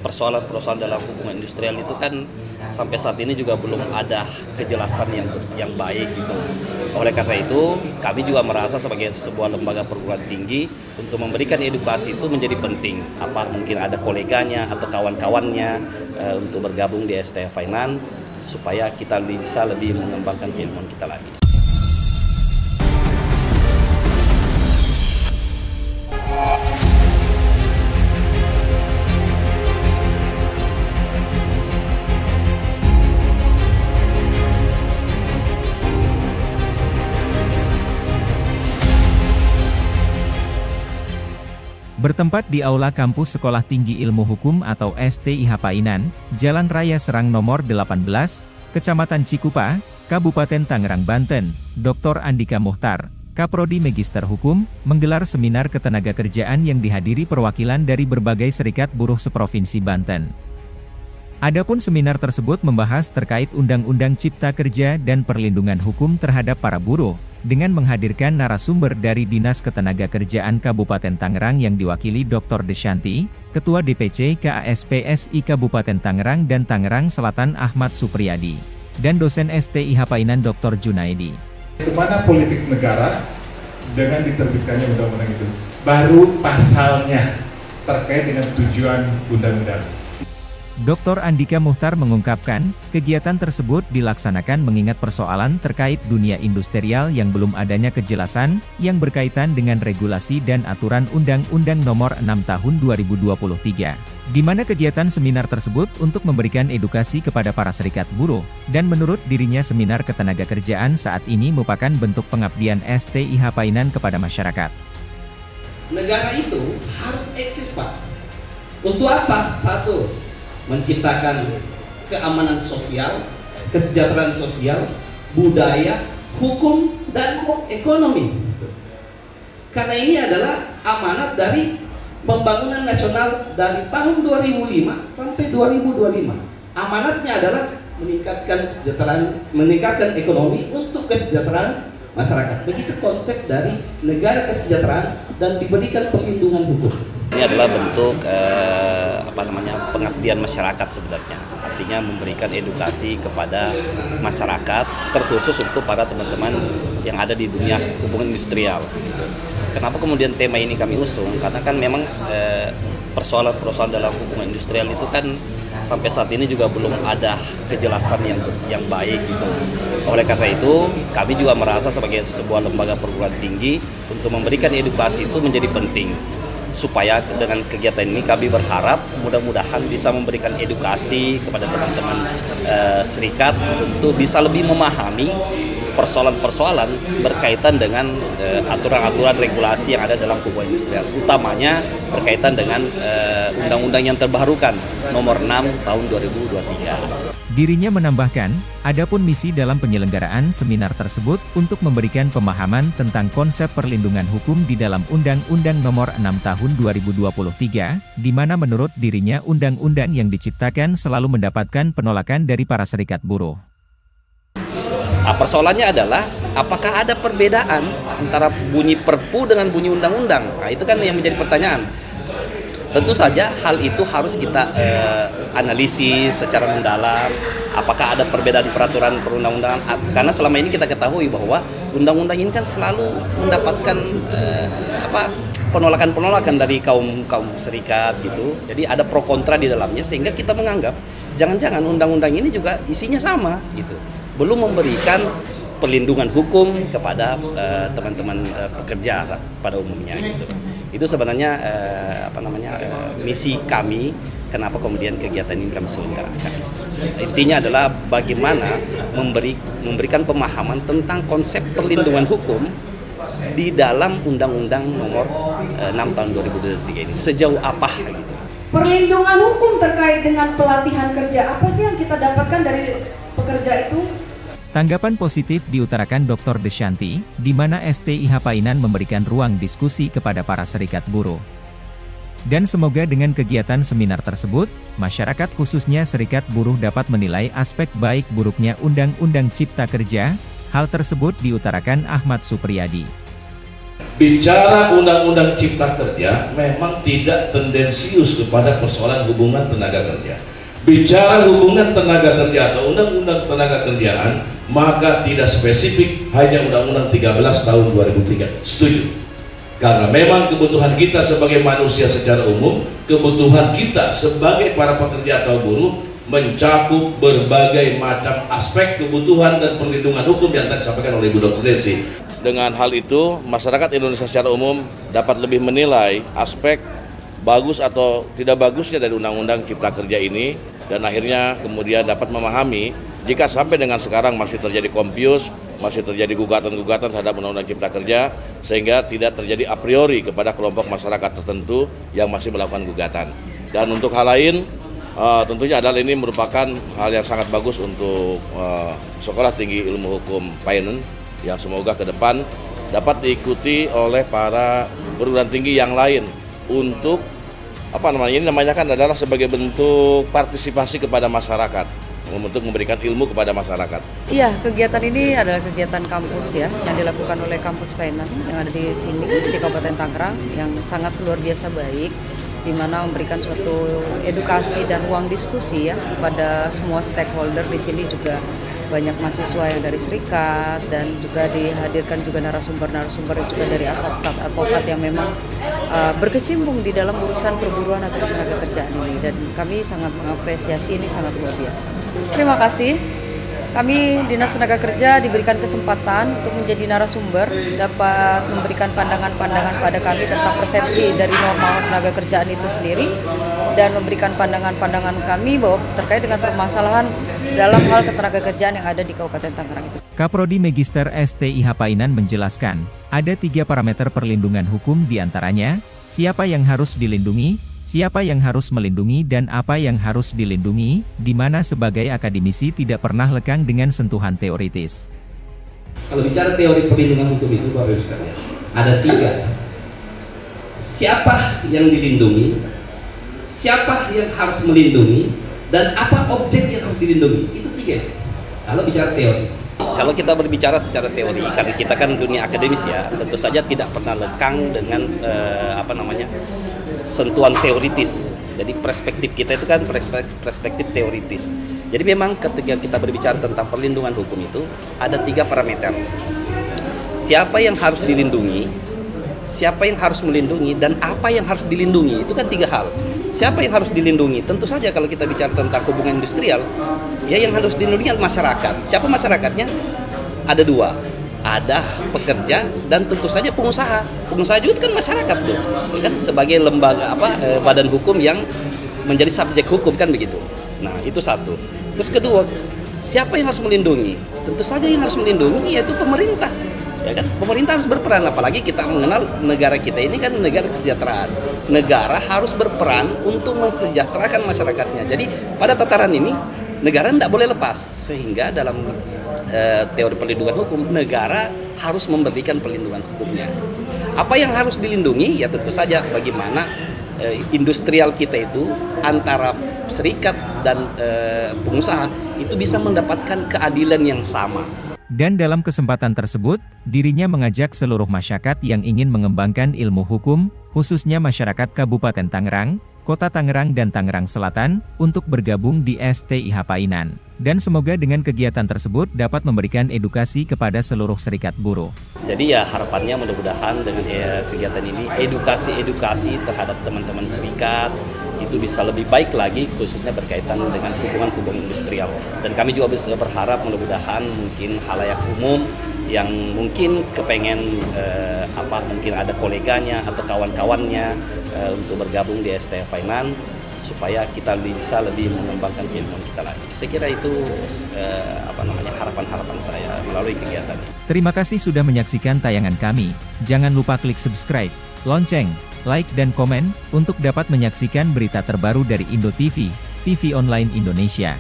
persoalan-persoalan dalam hubungan industrial itu kan sampai saat ini juga belum ada kejelasan yang baik gitu. Oleh karena itu, kami juga merasa sebagai sebuah lembaga perguruan tinggi untuk memberikan edukasi itu menjadi penting. Apa mungkin ada koleganya atau kawan-kawannya untuk bergabung di STI Finance supaya kita bisa lebih mengembangkan keilmuan kita lagi. Bertempat di Aula Kampus Sekolah Tinggi Ilmu Hukum atau STIH Painan, Jalan Raya Serang nomor 18, Kecamatan Cikupa, Kabupaten Tangerang, Banten, Dr. Andika Muhtar, Kaprodi Magister Hukum, menggelar seminar ketenagakerjaan yang dihadiri perwakilan dari berbagai serikat buruh seprovinsi Banten. Adapun seminar tersebut membahas terkait Undang-Undang Cipta Kerja dan perlindungan hukum terhadap para buruh, dengan menghadirkan narasumber dari Dinas Ketenagakerjaan Kabupaten Tangerang yang diwakili Dr. Desyanti, Ketua DPC KASPSI Kabupaten Tangerang dan Tangerang Selatan Ahmad Supriyadi, dan dosen STIH Painan Dr. Junaidi. Kemana politik negara dengan diterbitkannya undang-undang itu? Baru pasalnya terkait dengan tujuan undang-undang. Dr. Andika Muhtar mengungkapkan, kegiatan tersebut dilaksanakan mengingat persoalan terkait dunia industrial yang belum adanya kejelasan, yang berkaitan dengan regulasi dan aturan Undang-Undang Nomor 6 Tahun 2023. Di mana kegiatan seminar tersebut untuk memberikan edukasi kepada para serikat buruh, dan menurut dirinya seminar ketenagakerjaan saat ini merupakan bentuk pengabdian STIH Painan kepada masyarakat. Negara itu harus eksis, Pak. Untuk apa? Satu, menciptakan keamanan sosial, kesejahteraan sosial, budaya, hukum, dan ekonomi. Karena ini adalah amanat dari pembangunan nasional dari tahun 2005 sampai 2025. Amanatnya adalah meningkatkan kesejahteraan, meningkatkan ekonomi untuk kesejahteraan masyarakat. Begitu konsep dari negara kesejahteraan dan diberikan perlindungan hukum. Ini adalah bentuk pengabdian masyarakat sebenarnya. Artinya memberikan edukasi kepada masyarakat, terkhusus untuk para teman-teman yang ada di dunia hubungan industrial. Kenapa kemudian tema ini kami usung? Karena kan memang persoalan-persoalan dalam hubungan industrial itu kan sampai saat ini juga belum ada kejelasan yang baik gitu. Oleh karena itu, kami juga merasa sebagai sebuah lembaga perguruan tinggi untuk memberikan edukasi itu menjadi penting. Supaya dengan kegiatan ini kami berharap mudah-mudahan bisa memberikan edukasi kepada teman-teman serikat untuk bisa lebih memahami persoalan-persoalan berkaitan dengan aturan-aturan regulasi yang ada dalam hubungan industrial, utamanya berkaitan dengan undang-undang yang terbarukan nomor 6 tahun 2023. Dirinya menambahkan, adapun misi dalam penyelenggaraan seminar tersebut untuk memberikan pemahaman tentang konsep perlindungan hukum di dalam Undang-Undang Nomor 6 Tahun 2023, di mana menurut dirinya undang-undang yang diciptakan selalu mendapatkan penolakan dari para serikat buruh. Persoalannya adalah apakah ada perbedaan antara bunyi Perpu dengan bunyi undang-undang? Nah, itu kan yang menjadi pertanyaan. Tentu saja hal itu harus kita analisis secara mendalam. Apakah ada perbedaan peraturan perundang-undangan? Karena selama ini kita ketahui bahwa undang-undang ini kan selalu mendapatkan penolakan-penolakan dari kaum serikat gitu. Jadi ada pro kontra di dalamnya sehingga kita menganggap jangan-jangan undang-undang ini juga isinya sama gitu. Belum memberikan perlindungan hukum kepada teman-teman pekerja pada umumnya gitu. Itu sebenarnya misi kami, kenapa kemudian kegiatan ini kami selenggarakan. Intinya adalah bagaimana memberikan pemahaman tentang konsep perlindungan hukum di dalam Undang-Undang Nomor 6 Tahun 2023 ini. Sejauh apa gitu. Perlindungan hukum terkait dengan pelatihan kerja, apa sih yang kita dapatkan dari pekerja itu? Tanggapan positif diutarakan Dr. Desyanti, di mana STIH Painan memberikan ruang diskusi kepada para serikat buruh. Dan semoga dengan kegiatan seminar tersebut, masyarakat khususnya serikat buruh dapat menilai aspek baik buruknya Undang-Undang Cipta Kerja. Hal tersebut diutarakan Ahmad Supriyadi. Bicara undang-undang cipta kerja memang tidak tendensius kepada persoalan hubungan tenaga kerja. Bicara hubungan tenaga kerja atau undang-undang tenaga kerjaan, maka tidak spesifik hanya undang-undang 13 tahun 2003. Setuju? Karena memang kebutuhan kita sebagai manusia secara umum, kebutuhan kita sebagai para pekerja atau buruh mencakup berbagai macam aspek kebutuhan dan perlindungan hukum yang tadi disampaikan oleh Ibu Dr. Desi. Dengan hal itu, masyarakat Indonesia secara umum dapat lebih menilai aspek bagus atau tidak bagusnya dari Undang-Undang Cipta Kerja ini, dan akhirnya kemudian dapat memahami jika sampai dengan sekarang masih terjadi confuse, masih terjadi gugatan-gugatan terhadap Undang-Undang Cipta Kerja, sehingga tidak terjadi a priori kepada kelompok masyarakat tertentu yang masih melakukan gugatan. Dan untuk hal lain, tentunya adalah ini merupakan hal yang sangat bagus untuk Sekolah Tinggi Ilmu Hukum Painan, yang semoga ke depan dapat diikuti oleh para perguruan tinggi yang lain untuk ini namanya kan adalah sebagai bentuk partisipasi kepada masyarakat, untuk memberikan ilmu kepada masyarakat. Iya, kegiatan ini adalah kegiatan kampus ya, yang dilakukan oleh kampus Painan yang ada di sini di Kabupaten Tangerang, yang sangat luar biasa baik, di mana memberikan suatu edukasi dan ruang diskusi ya kepada semua stakeholder. Di sini juga banyak mahasiswa yang dari serikat, dan juga dihadirkan juga narasumber-narasumber juga dari advokat yang memang berkecimpung di dalam urusan perburuan atau tenaga kerjaan ini, dan kami sangat mengapresiasi, ini sangat luar biasa. Terima kasih. Kami Dinas Tenaga Kerja diberikan kesempatan untuk menjadi narasumber, dapat memberikan pandangan-pandangan pada kami tentang persepsi dari norma tenaga kerjaan itu sendiri, dan memberikan pandangan-pandangan kami bahwa terkait dengan permasalahan dalam hal ketenaga kerjaan yang ada di Kabupaten Tangerang itu. Kaprodi Magister STIH Painan menjelaskan, ada 3 parameter perlindungan hukum diantaranya, siapa yang harus dilindungi, siapa yang harus melindungi, dan apa yang harus dilindungi, di mana sebagai akademisi tidak pernah lekang dengan sentuhan teoritis. Kalau bicara teori perlindungan hukum itu, Bapak Ibu sekalian, ada 3. Siapa yang dilindungi, siapa yang harus melindungi, dan apa objek yang harus dilindungi. Itu 3. Kalau bicara teori. Kalau kita berbicara secara teori, karena kita kan dunia akademis ya, tentu saja tidak pernah lekang dengan sentuhan teoritis. Jadi perspektif kita itu kan perspektif teoritis. Jadi memang ketika kita berbicara tentang perlindungan hukum itu ada 3 parameter. Siapa yang harus dilindungi, siapa yang harus melindungi, dan apa yang harus dilindungi. Itu kan 3 hal. Siapa yang harus dilindungi? Tentu saja kalau kita bicara tentang hubungan industrial, ya yang harus dilindungi masyarakat. Siapa masyarakatnya? Ada 2. Ada pekerja dan tentu saja pengusaha. Pengusaha juga kan masyarakat tuh, kan sebagai lembaga badan hukum yang menjadi subjek hukum kan begitu. Nah itu 1. Terus kedua, siapa yang harus melindungi? Tentu saja yang harus melindungi yaitu pemerintah. Ya kan, pemerintah harus berperan, apalagi kita mengenal negara kita ini kan negara kesejahteraan. Negara harus berperan untuk mensejahterakan masyarakatnya. Jadi pada tataran ini negara tidak boleh lepas, sehingga dalam teori perlindungan hukum negara harus memberikan perlindungan hukumnya. Apa yang harus dilindungi? Ya tentu saja bagaimana industrial kita itu antara serikat dan pengusaha itu bisa mendapatkan keadilan yang sama. Dan dalam kesempatan tersebut, dirinya mengajak seluruh masyarakat yang ingin mengembangkan ilmu hukum, khususnya masyarakat Kabupaten Tangerang, Kota Tangerang dan Tangerang Selatan, untuk bergabung di STIH Painan. Dan semoga dengan kegiatan tersebut dapat memberikan edukasi kepada seluruh serikat buruh. Jadi ya harapannya mudah-mudahan dengan kegiatan ini, edukasi terhadap teman-teman serikat, itu bisa lebih baik lagi, khususnya berkaitan dengan hubungan industrial. Dan kami juga bisa berharap mudah-mudahan mungkin halayak umum yang mungkin kepengen mungkin ada koleganya atau kawan-kawannya untuk bergabung di STIH Painan, supaya kita bisa lebih mengembangkan keilmuan kita lagi. Saya kira itu harapan-harapan saya melalui kegiatan ini. Terima kasih sudah menyaksikan tayangan kami. Jangan lupa klik subscribe, lonceng, like dan komen untuk dapat menyaksikan berita terbaru dari Indo TV, TV online Indonesia.